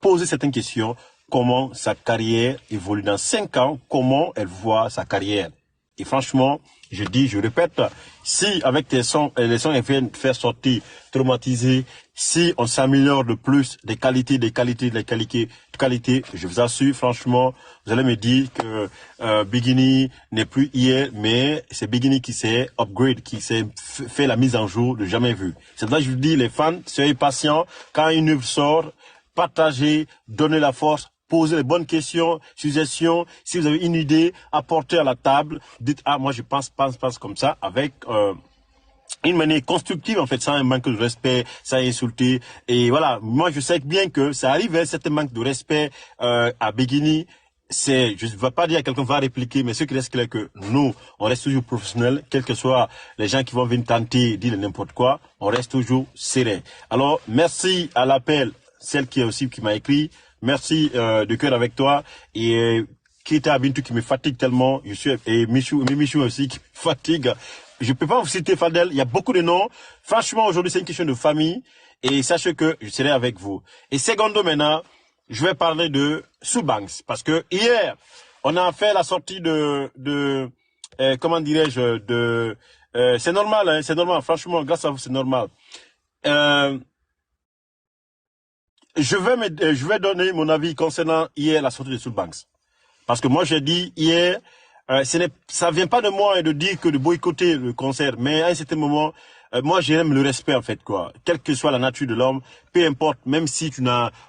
poser certaines questions. Comment sa carrière évolue dans 5 ans, comment elle voit sa carrière. Et franchement, je dis, je répète, si avec les sons elles viennent faire sortir traumatisés, si on s'améliore de plus des qualités, je vous assure, franchement, vous allez me dire que Bikini n'est plus hier, mais c'est Bikini qui s'est upgrade, qui s'est fait la mise en jour de jamais vu. C'est là que je vous dis, les fans, soyez patients, quand une œuvre sort, partagez, donnez la force, posez les bonnes questions, suggestions. Si vous avez une idée, apportez à la table. Dites, ah, moi je pense comme ça, avec une manière constructive, en fait, sans un manque de respect, sans insulter. Et voilà, moi je sais bien que ça arrive, hein, cet manque de respect à Bikini. Je ne vais pas dire à quelqu'un va répliquer, mais ce qui reste clair que nous, on reste toujours professionnels, quels que soient les gens qui vont venir tenter, dire n'importe quoi, on reste toujours serein. Alors, merci à l'appel, celle qui m'a écrit. Merci de cœur avec toi et Kita Bintou qui me fatigue tellement, et Michou aussi qui me fatigue. Je peux pas vous citer Fadel, il y a beaucoup de noms. Franchement, aujourd'hui c'est une question de famille et sachez que je serai avec vous. Et secondo maintenant, je vais parler de Soulbanks parce que hier on a fait la sortie comment dirais-je c'est normal, hein, c'est normal. Franchement, grâce à vous, c'est normal. Je vais donner mon avis concernant hier la sortie de Soulbanks. Parce que moi j'ai dit hier, ça vient pas de moi de dire que de boycotter le concert, mais à un certain moment, moi j'aime le respect en fait quoi. Quelle que soit la nature de l'homme, peu importe, même si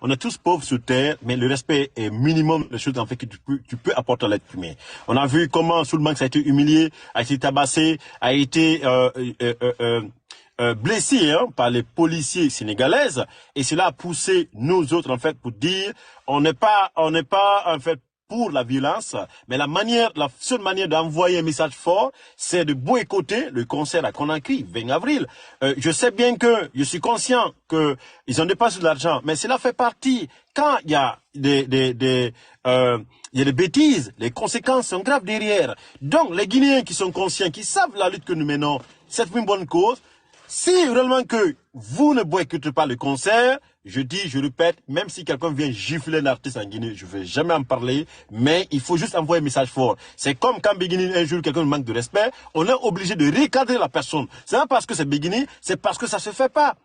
on est tous pauvres sur terre, mais le respect est minimum les choses en fait que tu peux apporter à l'être humain. On a vu comment Soulbanks a été humilié, a été tabassé, a été blessés par les policiers sénégalaises et cela a poussé nous autres en fait pour dire on n'est pas en fait pour la violence, mais la seule manière d'envoyer un message fort, c'est de boycotter le concert à Conakry, 20 avril. Je sais bien que, je suis conscient que ils ont dépassé de l'argent, mais cela fait partie. Quand il y a des bêtises, les conséquences sont graves derrière. Donc, les Guinéens qui sont conscients, qui savent la lutte que nous menons, c'est une bonne cause. Si réellement que vous ne boycottez pas le concert, je répète, même si quelqu'un vient gifler l'artiste en Guinée, je ne vais jamais en parler, mais il faut juste envoyer un message fort. C'est comme quand Bikini, un jour, quelqu'un manque de respect, on est obligé de recadrer la personne. C'est pas parce que c'est Bikini, c'est parce que ça se fait pas.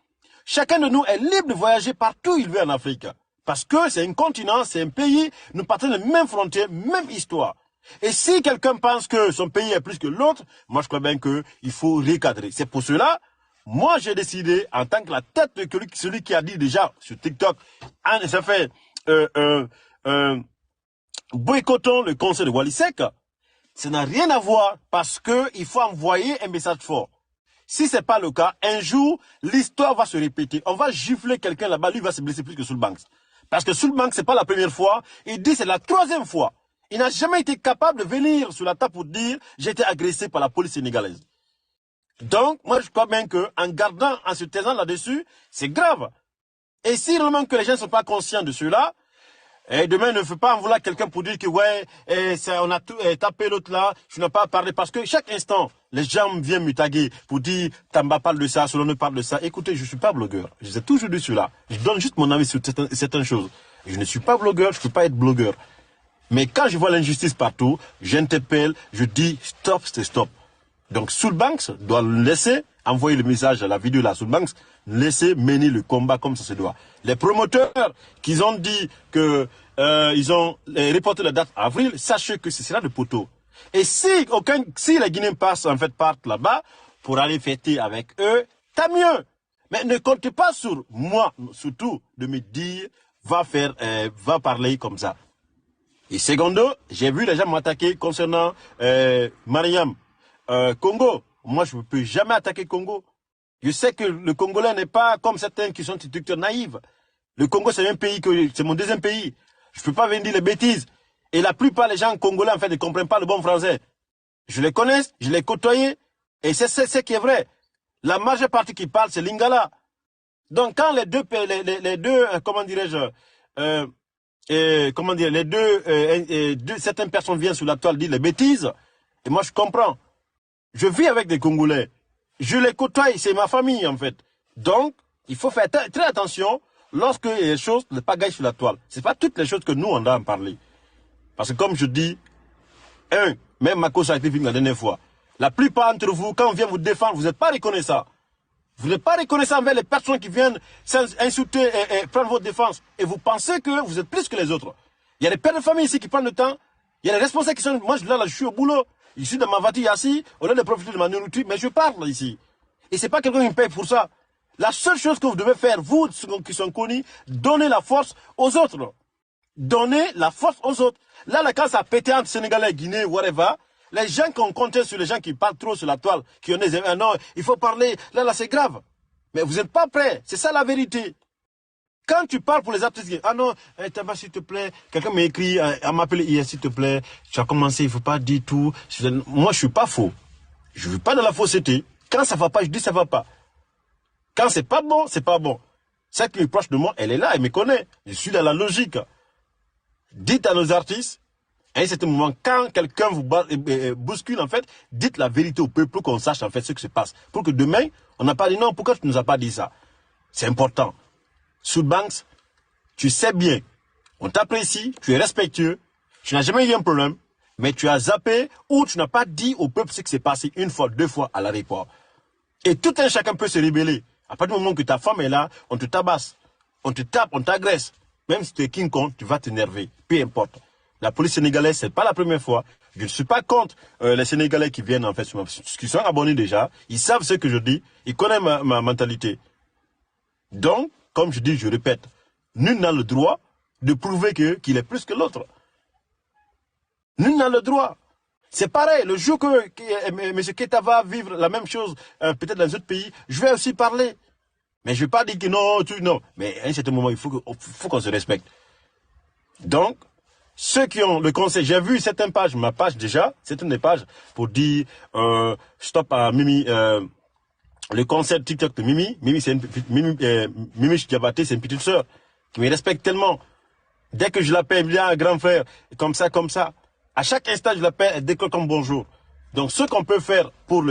Chacun de nous est libre de voyager partout où il veut en Afrique. Parce que c'est un continent, c'est un pays, nous partons des mêmes frontières, même histoire. Et si quelqu'un pense que son pays est plus que l'autre, moi je crois bien qu'il faut recadrer. C'est pour cela, moi, j'ai décidé, en tant que la tête de celui qui a dit déjà sur TikTok, ça fait boycottons le concert de Wally Seck. Ça n'a rien à voir parce que il faut envoyer un message fort. Si c'est pas le cas, un jour, l'histoire va se répéter. On va gifler quelqu'un là-bas, lui va se blesser plus que Soulbanks. Parce que Soulbanks, c'est pas la première fois, il dit c'est la 3e fois. Il n'a jamais été capable de venir sur la table pour dire j'ai été agressé par la police sénégalaise. Donc, moi, je crois bien en se taisant là-dessus, c'est grave. Et si vraiment que les gens ne sont pas conscients de cela, et demain, ne faut pas en vouloir quelqu'un pour dire que, ouais, on a tapé l'autre là, je n'ai pas parlé. Parce que chaque instant, les gens viennent me taguer pour dire, Tamba parle de ça, Solon parle de ça. Écoutez, je ne suis pas blogueur. Je vous ai toujours dit cela. Je donne juste mon avis sur certaines choses. Je ne suis pas blogueur, je ne peux pas être blogueur. Mais quand je vois l'injustice partout, j'interpelle, je dis, stop, c'est stop. Donc Soulbanks doit laisser envoyer le message à la vidéo de la Soulbanks, laisser mener le combat comme ça se doit. Les promoteurs qui ont dit que ils ont reporté la date avril, sachez que ce sera le poteau. Et si les Guinéens partent là-bas pour aller fêter avec eux, tant mieux. Mais ne comptez pas sur moi, surtout, de me dire va parler comme ça. Et secondo, j'ai vu les gens m'attaquer concernant Mariam. Congo, moi je ne peux jamais attaquer Congo. Je sais que le Congolais n'est pas comme certains qui sont traducteurs naïfs. Le Congo c'est c'est mon 2e pays. Je ne peux pas venir dire les bêtises. Et la plupart des gens congolais en fait ne comprennent pas le bon français. Je les connais, je les côtoie, et c'est ce qui est vrai. La majeure partie qui parle c'est Lingala. Donc quand les deux comment dirais-je, certaines personnes viennent sur la toile dire les bêtises, et moi je comprends. Je vis avec des Congolais. Je les côtoie, c'est ma famille en fait. Donc, il faut faire très attention lorsque les choses ne pagaillent sur la toile. Ce n'est pas toutes les choses que nous, on doit en parler. Parce que comme je dis, même ma cause a été victime la dernière fois. La plupart d'entre vous, quand on vient vous défendre, vous n'êtes pas reconnaissant. Vous n'êtes pas reconnaissant envers les personnes qui viennent insulter et prendre votre défense. Et vous pensez que vous êtes plus que les autres. Il y a des pères de famille ici qui prennent le temps. Il y a des responsables qui sont... Moi, je suis au boulot. Je suis dans ma voiture assis, au lieu de profiter de ma nourriture, mais je parle ici. Et c'est pas quelqu'un qui me paye pour ça. La seule chose que vous devez faire, vous qui sont connus, donnez la force aux autres. Donnez la force aux autres. Là, quand ça a pété entre Sénégalais, Guinée, whatever, les gens qui ont compté sur les gens qui parlent trop sur la toile, qui ont des... non, il faut parler, là, c'est grave. Mais vous n'êtes pas prêts. C'est ça la vérité. Quand tu parles pour les artistes, ah non, Taba, s'il te plaît, quelqu'un m'a écrit, à m'appeler hier, s'il te plaît, tu as commencé, il ne faut pas dire tout. Moi, je ne suis pas faux. Je ne vis pas dans la fausseté. Quand ça ne va pas, je dis ça ne va pas. Quand c'est pas bon, c'est pas bon. Celle qui est proche de moi, elle est là, elle me connaît. Je suis dans la logique. Dites à nos artistes, à un certain moment, quand quelqu'un vous bouscule, en fait, dites la vérité au peuple pour qu'on sache en fait ce qui se passe. Pour que demain, on n'a pas dit non, pourquoi tu ne nous as pas dit ça? C'est important. Soulbanks, tu sais bien, on t'apprécie, tu es respectueux, tu n'as jamais eu un problème, mais tu as zappé ou tu n'as pas dit au peuple ce qui s'est passé une fois, deux fois à l'aéroport. Et tout un chacun peut se rébeller. À partir du moment que ta femme est là, on te tabasse, on te tape, on t'agresse. Même si tu es King Kong, tu vas t'énerver, peu importe. La police sénégalaise, c'est pas la première fois. Je ne suis pas contre les Sénégalais qui viennent en fait, qui sont abonnés déjà. Ils savent ce que je dis, ils connaissent ma mentalité. Donc, comme je dis, je répète, nul n'a le droit de prouver qu'il est plus que l'autre. Nul n'a le droit. C'est pareil, le jour que M. Keita va vivre la même chose, peut-être dans d'autres pays, je vais aussi parler. Mais je ne vais pas dire que non, non. Mais à un certain moment, il faut qu'on se respecte. Donc, ceux qui ont le conseil, j'ai vu certaines pages, ma page déjà, certaines des pages, pour dire stop à Mimi, le conseil TikTok de Mimi. Mimi, c'est Mimi Diabaté, c'est une petite sœur qui me respecte tellement. Dès que je l'appelle, bien grand frère, comme ça. À chaque instant, je l'appelle, elle décolle comme bonjour. Donc, ce qu'on peut faire pour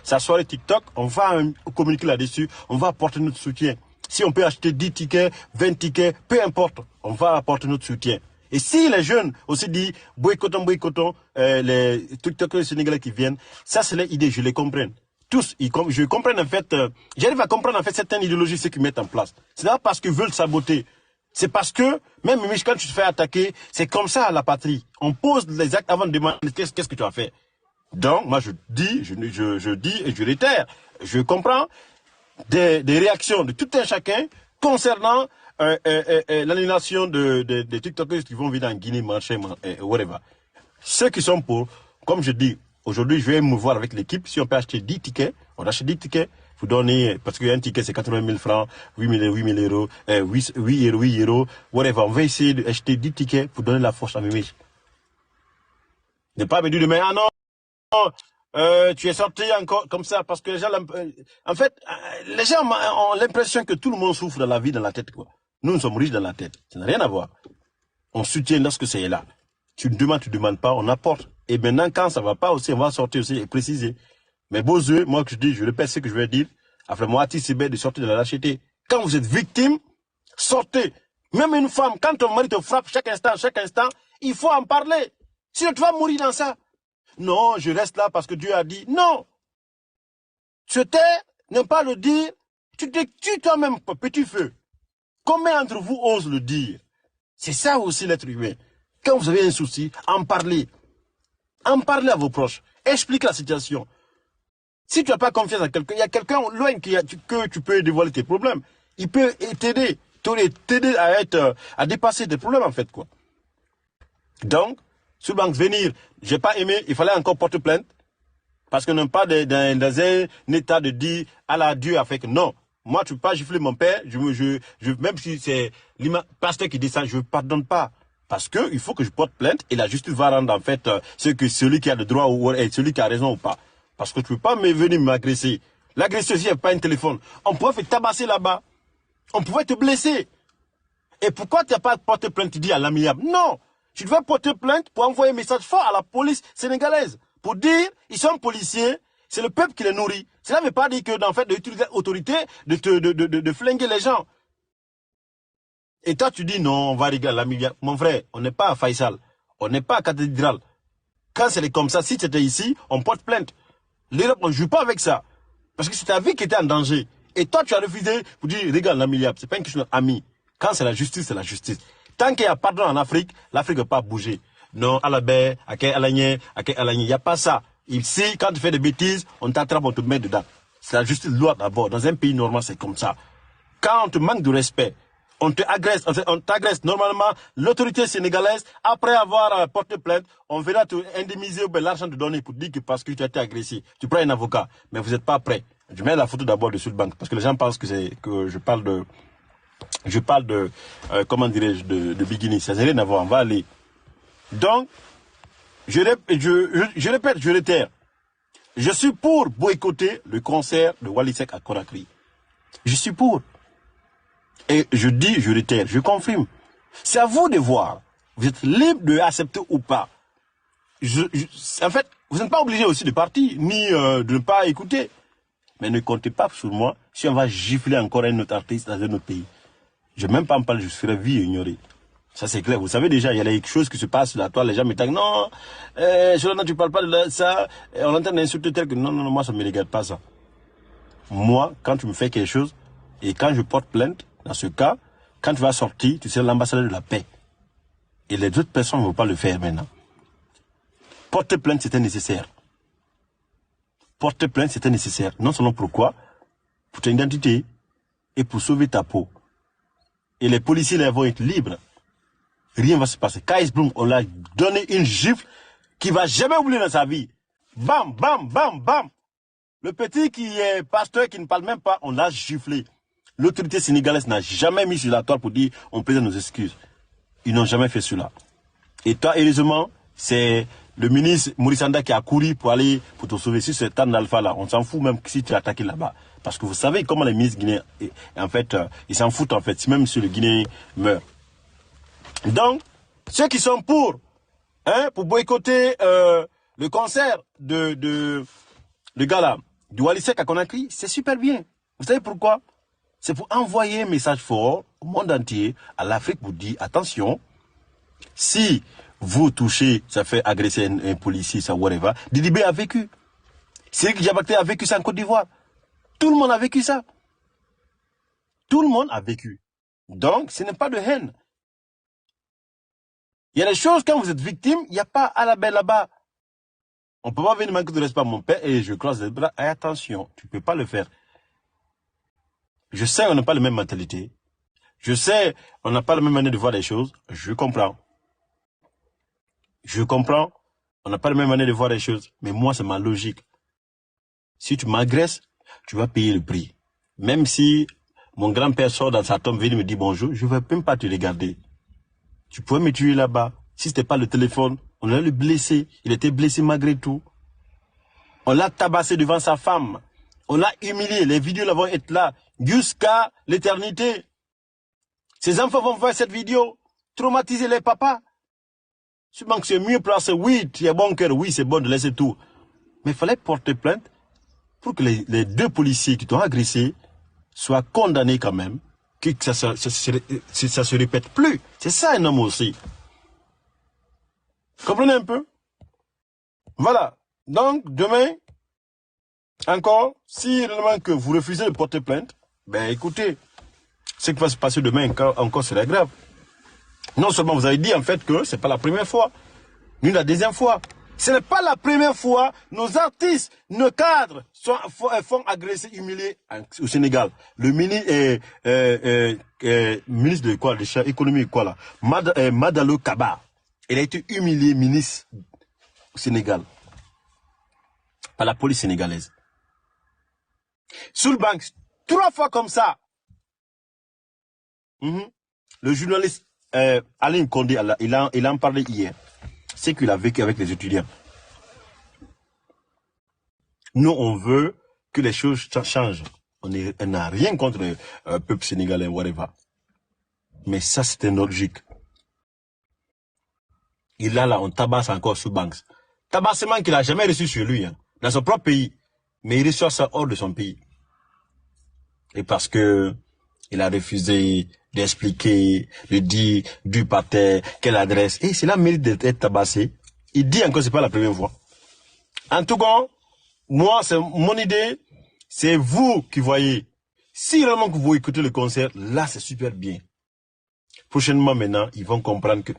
sa soirée TikTok, on va communiquer là-dessus, on va apporter notre soutien. Si on peut acheter 10 tickets, 20 tickets, peu importe, on va apporter notre soutien. Et si les jeunes aussi disent boycottons, les TikTokers sénégalais qui viennent, ça c'est leur idée, je les comprends. Tous, je comprends en fait, j'arrive à comprendre en fait certaines idéologies, ceux qui mettent en place. C'est pas parce qu'ils veulent saboter. C'est parce que, même quand tu te fais attaquer, c'est comme ça à la patrie. On pose les actes avant de demander qu'est-ce que tu as fait. Donc, moi je dis, je dis et je réitère, je comprends des réactions de tout un chacun concernant l'annulation des TikTokers qui vont vivre en Guinée, marché, whatever. Ceux qui sont pour, comme je dis, aujourd'hui je vais me voir avec l'équipe, si on peut acheter 10 tickets, on achète 10 tickets. Vous donnez, parce qu'un ticket c'est 80 000 francs, 8 000 euros, 8 euros, whatever. On va essayer d'acheter 10 tickets pour donner la force à Mimi. Ne pas me dire demain, ah non, tu es sorti encore comme ça, parce que les gens, en fait, les gens ont l'impression que tout le monde souffre dans la vie, dans la tête, quoi. Nous sommes riches dans la tête. Ça n'a rien à voir. On soutient lorsque c'est là. Tu demandes pas, on apporte. Et maintenant, quand ça va pas aussi, on va sortir aussi et préciser. Mais beaux yeux, moi que je dis, je répète ce que je vais dire. Après moi, c'est bête de sortir de la lâcheté. Quand vous êtes victime, sortez. Même une femme, quand ton mari te frappe chaque instant, il faut en parler. Sinon tu vas mourir dans ça. Non, je reste là parce que Dieu a dit. Non. Se taire, ne pas le dire, tu te tues toi-même, petit feu. Combien d'entre vous osent le dire? C'est ça aussi l'être humain. Quand vous avez un souci, en parlez. En parlez à vos proches. Expliquez la situation. Si tu n'as pas confiance en quelqu'un, il y a quelqu'un loin que tu peux dévoiler tes problèmes. Il peut t'aider à dépasser tes problèmes en fait, quoi. Donc, Soulbanks venir, j'ai pas aimé, il fallait encore porter plainte. Parce qu'on n'est pas dans un état de dire, Allah, Dieu a fait que non. Moi, tu ne peux pas gifler mon père, même si c'est le pasteur qui dit ça, je ne pardonne pas. Parce que il faut que je porte plainte et la justice va rendre en fait celui qui a le droit ou celui qui a raison ou pas. Parce que tu ne peux pas venir m'agresser. L'agression aussi n'est pas un téléphone. On pouvait te tabasser là-bas. On pouvait te blesser. Et pourquoi tu n'as pas porté plainte, tu dis à l'amiable? Non. Tu devais porter plainte pour envoyer un message fort à la police sénégalaise. Pour dire, ils sont policiers, c'est le peuple qui les nourrit. Cela ne veut pas dire que, en fait, d'utiliser l'autorité de flinguer les gens. Et toi, tu dis non, on va régler la milliard. Mon frère, on n'est pas à Faisal. On n'est pas à Cathédrale. Quand c'est comme ça, si tu étais ici, on porte plainte. L'Europe, on ne joue pas avec ça. Parce que c'est ta vie qui était en danger. Et toi, tu as refusé pour dire, regarde la milliard. C'est pas une question d'ami. Quand c'est la justice, c'est la justice. Tant qu'il y a pardon en Afrique, l'Afrique ne va pas bouger. Non, à la baie, à quel alagné, il n'y a pas ça. Ici, quand tu fais des bêtises, on t'attrape, on te met dedans. C'est la justice loi d'abord. Dans un pays normal, c'est comme ça. Quand on te manque de respect, on t'agresse. Normalement, l'autorité sénégalaise, après avoir porté plainte, on verra te indemniser l'argent de donner pour dire que parce que tu as été agressé. Tu prends un avocat, mais vous n'êtes pas prêt. Je mets la photo d'abord de Sudbank, parce que les gens pensent que je parle de, comment dirais-je, de beginning. Ça n'a rien à voir, on va aller. Donc, je répète, je réitère. Je suis pour boycotter le concert de Wally Seck à Conakry. Je suis pour. Et je dis, je réitère, je confirme. C'est à vous de voir. Vous êtes libre de accepter ou pas. En fait, vous n'êtes pas obligé aussi de partir, ni de ne pas écouter. Mais ne comptez pas sur moi si on va gifler encore un autre artiste dans un autre pays. Je ne vais même pas en parler, je serai vie ignoré. Ça c'est clair. Vous savez déjà, il y a des choses qui se passent sur la toile, les gens me disent non, Solana, tu ne parles pas de ça, on entend d'insulter tel que non, moi ça ne me regarde pas ça. Moi, quand tu me fais quelque chose, et quand je porte plainte, dans ce cas, quand tu vas sortir, tu seras l'ambassadeur de la paix. Et les autres personnes ne vont pas le faire maintenant. Porter plainte, c'était nécessaire. Porter plainte, c'était nécessaire. Non seulement pourquoi? Pour ton identité et pour sauver ta peau. Et les policiers là, vont être libres. Rien ne va se passer. Kais Bloom, on l'a donné une gifle qu'il ne va jamais oublier dans sa vie. Bam, bam, bam, bam. Le petit qui est pasteur, qui ne parle même pas, on l'a giflé. L'autorité sénégalaise n'a jamais mis sur la toile pour dire on présente nos excuses. Ils n'ont jamais fait cela. Et toi, heureusement, c'est le ministre Maurice Anda qui a couru pour aller pour te sauver. Si c'est Tan Alpha là, on s'en fout même si tu es attaqué là-bas. Parce que vous savez comment les ministres guinéens, en fait, ils s'en foutent en fait, même si le Guinéen meurt. Donc, ceux qui sont pour boycotter le concert de gars là, du Wally Seck à Conakry, c'est super bien. Vous savez pourquoi? C'est pour envoyer un message fort au monde entier, à l'Afrique, pour dire attention, si vous touchez, ça fait agresser un policier, ça whatever. Didibé a vécu. Cédric Diabaté a vécu ça en Côte d'Ivoire. Tout le monde a vécu ça. Tout le monde a vécu. Donc, ce n'est pas de haine. Il y a des choses, quand vous êtes victime, il n'y a pas à la belle là-bas. On ne peut pas venir manquer de respect à mon père et je croise les bras. Et attention, tu ne peux pas le faire. Je sais, on n'a pas la même mentalité. Je sais, on n'a pas la même manière de voir les choses. Je comprends. Je comprends. On n'a pas la même manière de voir les choses. Mais moi, c'est ma logique. Si tu m'agresses, tu vas payer le prix. Même si mon grand-père sort dans sa tombe, vient me dire bonjour, je ne vais même pas te regarder. Tu pouvais me tuer là-bas. Si ce n'était pas le téléphone, on allait le blesser. Il était blessé malgré tout. On l'a tabassé devant sa femme. On l'a humilié. Les vidéos là vont être là jusqu'à l'éternité. Ces enfants vont voir cette vidéo, traumatiser les papas. Je pense que c'est mieux placé. Oui, tu es bon cœur. Oui, c'est bon de laisser tout. Mais il fallait porter plainte pour que les deux policiers qui t'ont agressé soient condamnés quand même. Que ça se répète plus. C'est ça un homme aussi. Comprenez un peu? Voilà. Donc, demain, encore, si réellement que vous refusez de porter plainte, ben écoutez, ce qui va se passer demain encore serait grave. Non seulement vous avez dit en fait que ce n'est pas la première fois, ni la deuxième fois. Ce n'est pas la première fois nos artistes, nos cadres font agresser, humilier au Sénégal. Le ministre de quoi, de l'économie quoi là, Madalo Kaba, il a été humilié ministre au Sénégal par la police sénégalaise. Sous le banc, 3 fois comme ça. Le journaliste Alain Condé, il en parlait hier. C'est qu'il a vécu avec les étudiants. Nous, on veut que les choses changent. On n'a rien contre le peuple sénégalais, whatever. Mais ça, c'était une logique. Et là, on tabasse encore sous Banks. Tabassement qu'il n'a jamais reçu sur lui, dans son propre pays. Mais il reçoit ça hors de son pays. Et parce que Il a refusé d'expliquer, de dire du pater, quelle adresse. Et cela mérite d'être tabassé. Il dit encore, c'est pas la première fois. En tout cas, moi, c'est mon idée. C'est vous qui voyez. Si vraiment que vous écoutez le concert, là, c'est super bien. Prochainement, maintenant, ils vont comprendre que